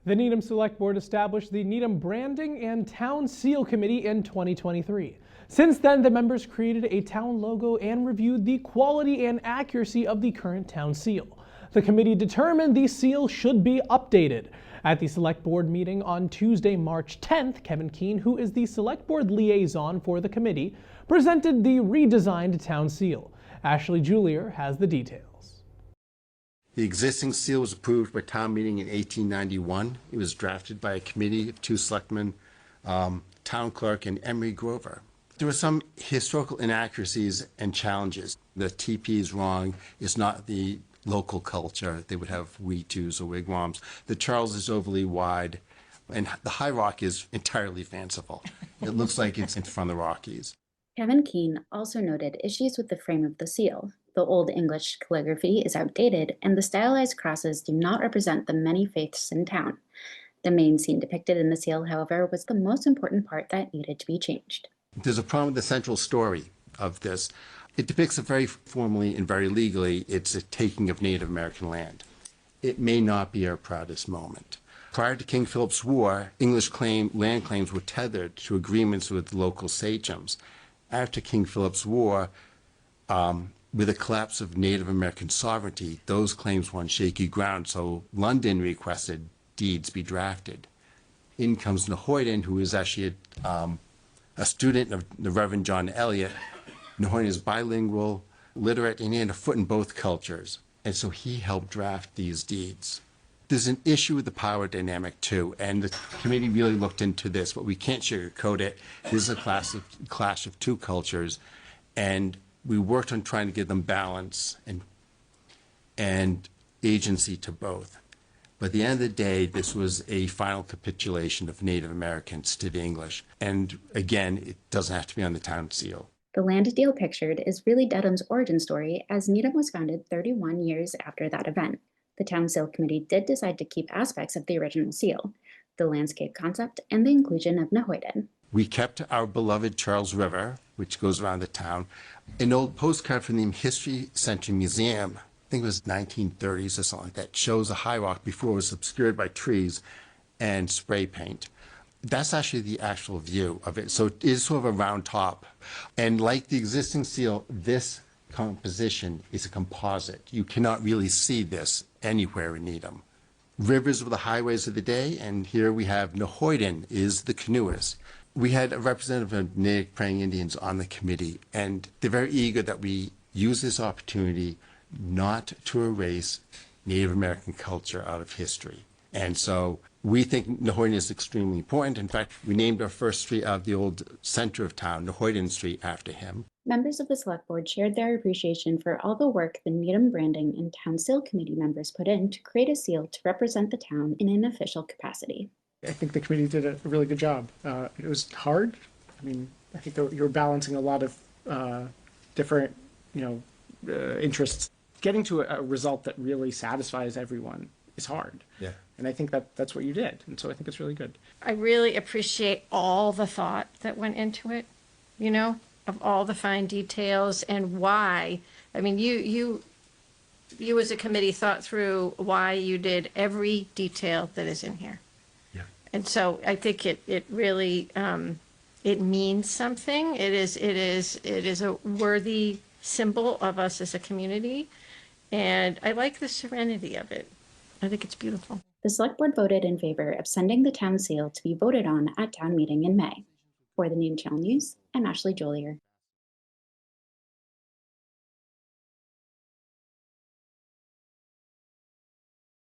The Needham Select Board established the Needham Branding and Town Seal Committee in 2023. Since then, the members created a town logo and reviewed the quality and accuracy of the current town seal. The committee determined the seal should be updated. At the Select Board meeting on Tuesday, March 10th, Kevin Keene, who is the Select Board liaison for the committee, presented the redesigned town seal. Ashley Julier has the details. The existing seal was approved by town meeting in 1891. It was drafted by a committee of two selectmen, town clerk and Emery Grover. There were some historical inaccuracies and challenges. The TP is wrong. It's not the local culture. They would have weetus or wigwams. The Charles is overly wide, and the High Rock is entirely fanciful. It looks like it's in front of the Rockies. Kevin Keene also noted issues with the frame of the seal. The Old English calligraphy is outdated, and the stylized crosses do not represent the many faiths in town. The main scene depicted in the seal, however, was the most important part that needed to be changed. There's a problem with the central story of this. It depicts it very formally and very legally. It's a taking of Native American land. It may not be our proudest moment. Prior to King Philip's War, English land claims were tethered to agreements with local sachems. After King Philip's War, with the collapse of Native American sovereignty, those claims were on shaky ground, so London requested deeds be drafted. In comes Nahoyden, who is actually a student of the Reverend John Eliot. Nahoyden is bilingual, literate, and he had a foot in both cultures, and so he helped draft these deeds. There's an issue with the power dynamic too, and the committee really looked into this, but we can't sugarcoat it. This is a clash of two cultures, and we worked on trying to give them balance and agency to both. But at the end of the day, this was a final capitulation of Native Americans to the English. And again, it doesn't have to be on the town seal. The land deal pictured is really Dedham's origin story, as Needham was founded 31 years after that event. The Town Seal Committee did decide to keep aspects of the original seal, the landscape concept, and the inclusion of Nahoyden. We kept our beloved Charles River, which goes around the town. An old postcard from the History Center Museum, I think it was 1930s or something like that, shows a high rock before it was obscured by trees and spray paint. That's actually the actual view of it. So it is sort of a round top. And like the existing seal, this composition is a composite. You cannot really see this anywhere in Needham. Rivers were the highways of the day, and here we have Nahoyden is the canoeist. We had a representative of Native Praying Indians on the committee, and they're very eager that we use this opportunity not to erase Native American culture out of history. And so we think Nahoyden is extremely important. In fact, we named our first street out of the old center of town, Nahoyden Street, after him. Members of the Select Board shared their appreciation for all the work the Needham Branding and Town Seal Committee members put in to create a seal to represent the town in an official capacity. I think the committee did a really good job. It was hard. I mean, I think you were balancing a lot of different, interests. Getting to a result that really satisfies everyone is hard. Yeah. And I think that's what you did. And so I think it's really good. I really appreciate all the thought that went into it, of all the fine details and why. I mean, you as a committee thought through why you did every detail that is in here. Yeah. And so I think it really, it means something. It is a worthy symbol of us as a community. And I like the serenity of it. I think it's beautiful. The Select Board voted in favor of sending the town seal to be voted on at town meeting in May. For the Needham Channel News, I'm Ashley Julier.